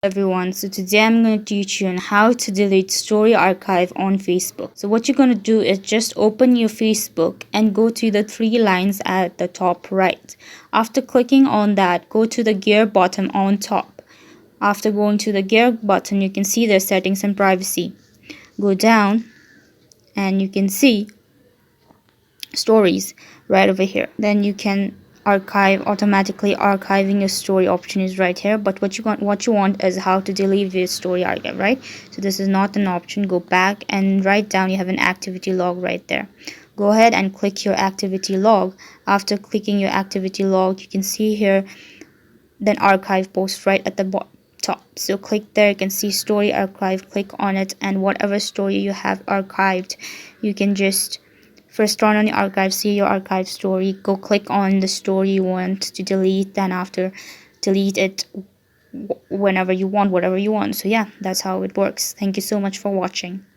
Everyone, so today I'm going to teach you on how to delete story archive on Facebook. So what you're going to do is just open your Facebook and go to the three lines at the top right. After clicking on that, go to the gear button on top. After going to the gear button, you can see the settings and privacy. Go down and you can see stories right over here. Then you can automatically archiving your story option is right here, but what you want is how to delete your story archive, right? So this is not an option. Go back and write down, you have an activity log right there. Go ahead and click your activity log. After clicking your activity log, you can see here then archive post right at the top. So click there, you can see story archive, click on it, and whatever story you have archived, you can just first turn on your archive, see your archive story, go click on the story you want to delete, then after delete it whenever you want, whatever you want. So yeah, that's how it works. Thank you so much for watching.